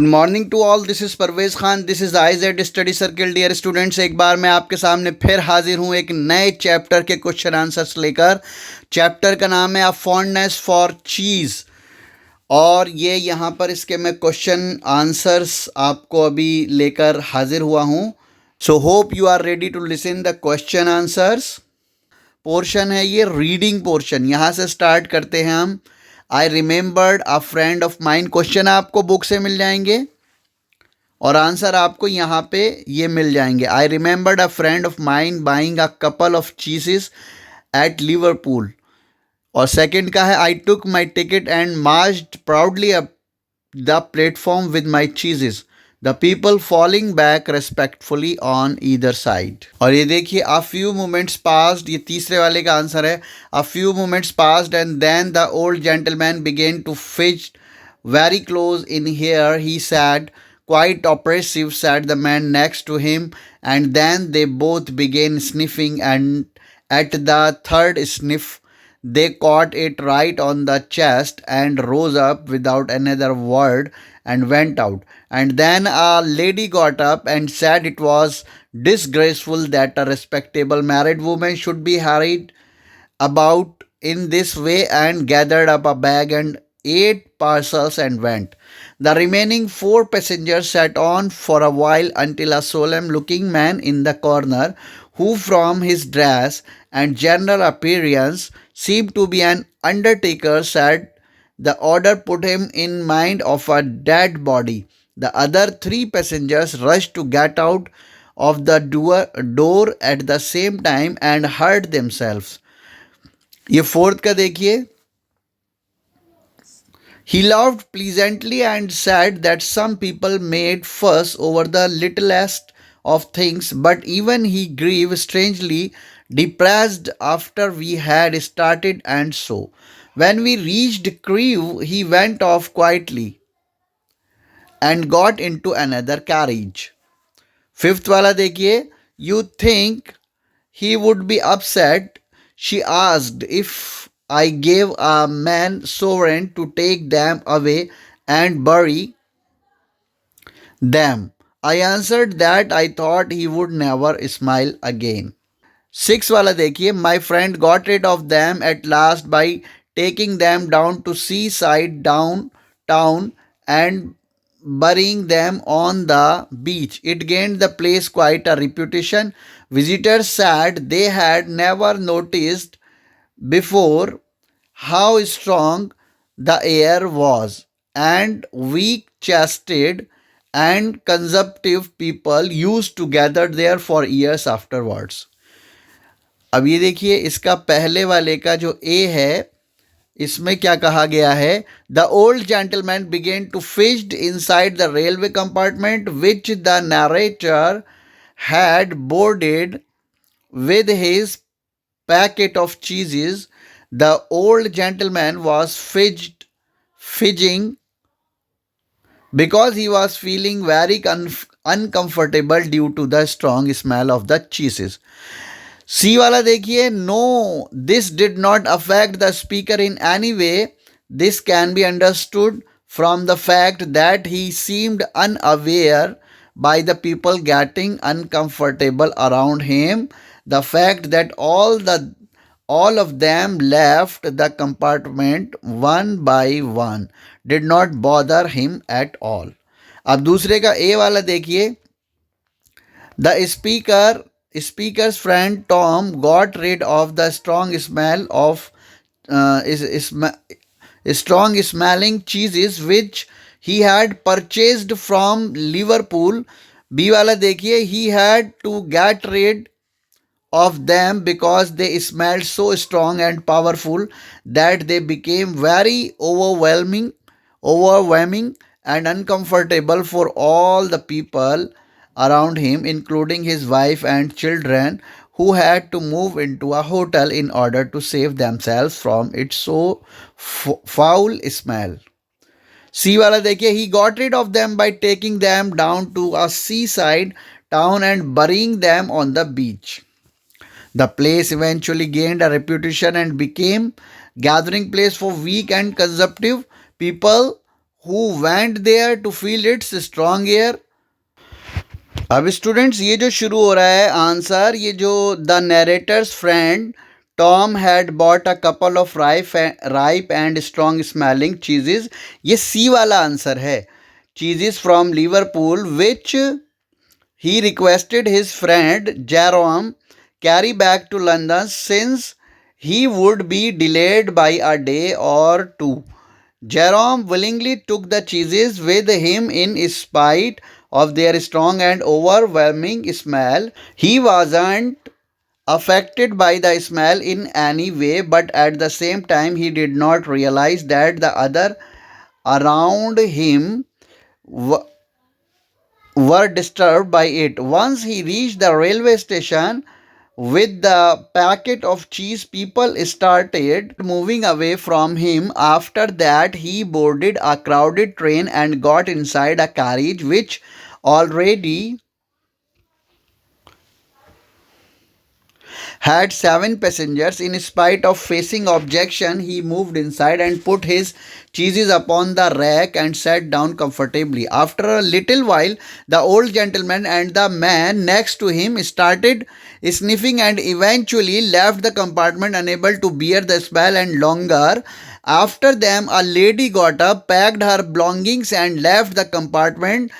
Good morning to all, this is Parvez Khan, this is IZ study circle. Dear students, एक बार मैं आपके सामने फिर हाजिर हूँ एक नए चैप्टर के क्वेश्चन आंसर्स लेकर। चैप्टर का नाम है अ फॉन्डनेस फॉर चीज़, और ये यहाँ पर इसके मैं क्वेश्चन आंसर्स आपको अभी लेकर हाजिर हुआ हूँ। So hope you are ready to listen the question answers. Portion है ये रीडिंग पोर्शन, यहाँ से स्टार्ट करते हैं हम। आई remembered a friend of mine, question आपको बुक से मिल जाएंगे और आंसर आपको यहाँ पे ये मिल जाएंगे। I remembered a friend of mine buying a couple of cheeses at Liverpool. और सेकंड का है I took my ticket and marched proudly up the platform with my cheeses, the people falling back respectfully on either side. और ये देखिए, अ few moments passed, ये तीसरे वाले का आंसर है। A few moments passed and then the old gentleman began to fetch very close in here, he said. Quite oppressive, said the man next to him, and then they both began sniffing, and at the third sniff, they caught it right on the chest and rose up without another word and went out. And then a lady got up and said it was disgraceful that a respectable married woman should be hurried about in this way, and gathered up a bag and 8 parcels and went. The remaining 4 passengers sat on for a while until a solemn looking man in the corner, who from his dress and general appearance seemed to be an undertaker, said the order put him in mind of a dead body. The other 3 passengers rushed to get out of the door at the same time and hurt themselves. ये fourth का देखिए, he laughed pleasantly and said that some people made fuss over the littlest of things, but even he grew strangely depressed after we had started, and so when we reached Crewe he went off quietly and got into another carriage. Fifth वाला देखिए, you think he would be upset, she asked, if I gave a man sovereign to take them away and bury them. I answered that I thought he would never smile again. Six वाला देखिए, my friend got rid of them at last by taking them down to seaside downtown and burying them on the beach. It gained the place quite a reputation. Visitors said they had never noticed before how strong the air was, and weak chested and consumptive people used to gather there for years afterwards. अब ये देखिए, इसका पहले वाले का जो ए है, इसमें क्या कहा गया है, the old gentleman began to fished inside the railway compartment which the narrator had boarded with his packet of cheeses. The old gentleman was fidging because he was feeling very uncomfortable due to the strong smell of the cheeses. C वाला देखिए, no this did not affect the speaker in any way. This can be understood from the fact that he seemed unaware by the people getting uncomfortable around him. The fact that all of them left the compartment one by one did not bother him at all. अब दूसरे का ए वाला देखिए, the speaker's friend Tom got rid of the strong smell of strong smelling cheeses which he had purchased from Liverpool. B वाला देखिए, he had to get rid of them because they smelled so strong and powerful that they became very overwhelming and uncomfortable for all the people around him, including his wife and children, who had to move into a hotel in order to save themselves from its so foul smell. सी वाला देखिए, he got rid of them by taking them down to a seaside town and burying them on the beach. The place eventually gained a reputation and became gathering place for weak and consumptive people who went there to feel its strong air. अब students ये जो शुरू हो रहा है answer, ये जो the narrator's friend Tom had bought a couple of ripe and strong smelling cheeses, ये सी वाला आंसर है. Cheeses from Liverpool which he requested his friend Jerome carry back to London since he would be delayed by a day or two. Jerome willingly took the cheeses with him in spite of their strong and overwhelming smell. He wasn't affected by the smell in any way, but at the same time, he did not realize that the other around him were disturbed by it. Once he reached the railway station with the packet of cheese, people started moving away from him. After that, he boarded a crowded train and got inside a carriage which already had 7 passengers. In spite of facing objection, he moved inside and put his cheeses upon the rack and sat down comfortably. After a little while, the old gentleman and the man next to him started sniffing and eventually left the compartment, unable to bear the smell and longer. After them, a lady got up, packed her belongings, and left the compartment,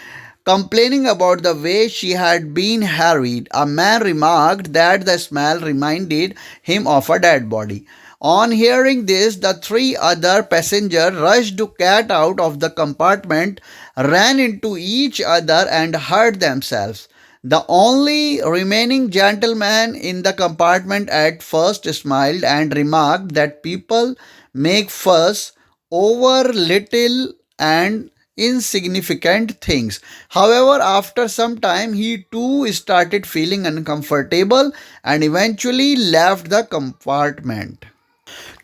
complaining about the way she had been harried. A man remarked that the smell reminded him of a dead body. On hearing this, the three other passengers rushed to get out of the compartment, ran into each other, and hurt themselves. The only remaining gentleman in the compartment at first smiled and remarked that people make fuss over little and insignificant things. However, after some time, he too started feeling uncomfortable and eventually left the compartment.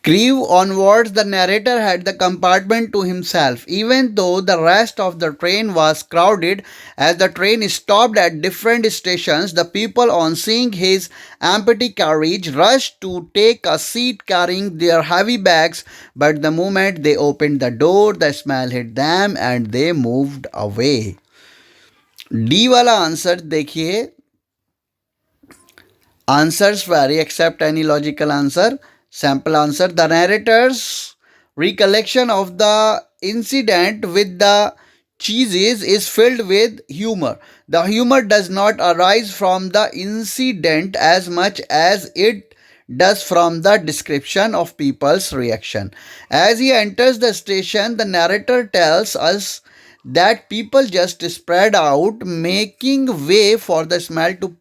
Crew onwards, the narrator had the compartment to himself, even though the rest of the train was crowded. As the train stopped at different stations, the people, on seeing his empty carriage, rushed to take a seat carrying their heavy bags. But the moment they opened the door, the smell hit them and they moved away. D वाला answer देखिए. Answers vary except any logical answer. Sample answer. The narrator's recollection of the incident with the cheeses is filled with humor. The humor does not arise from the incident as much as it does from the description of people's reaction. As he enters the station, the narrator tells us that people just spread out, making way for the smell to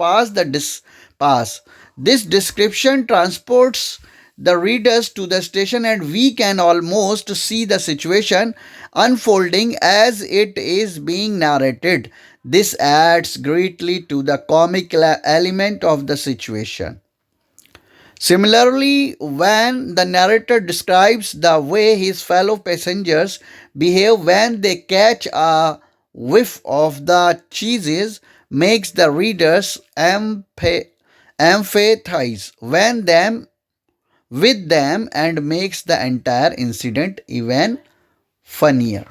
pass. This description transports the readers to the station, and we can almost see the situation unfolding as it is being narrated. This adds greatly to the comic element of the situation. Similarly, when the narrator describes the way his fellow passengers behave when they catch a whiff of the cheeses, makes the readers empathize with them and makes the entire incident even funnier.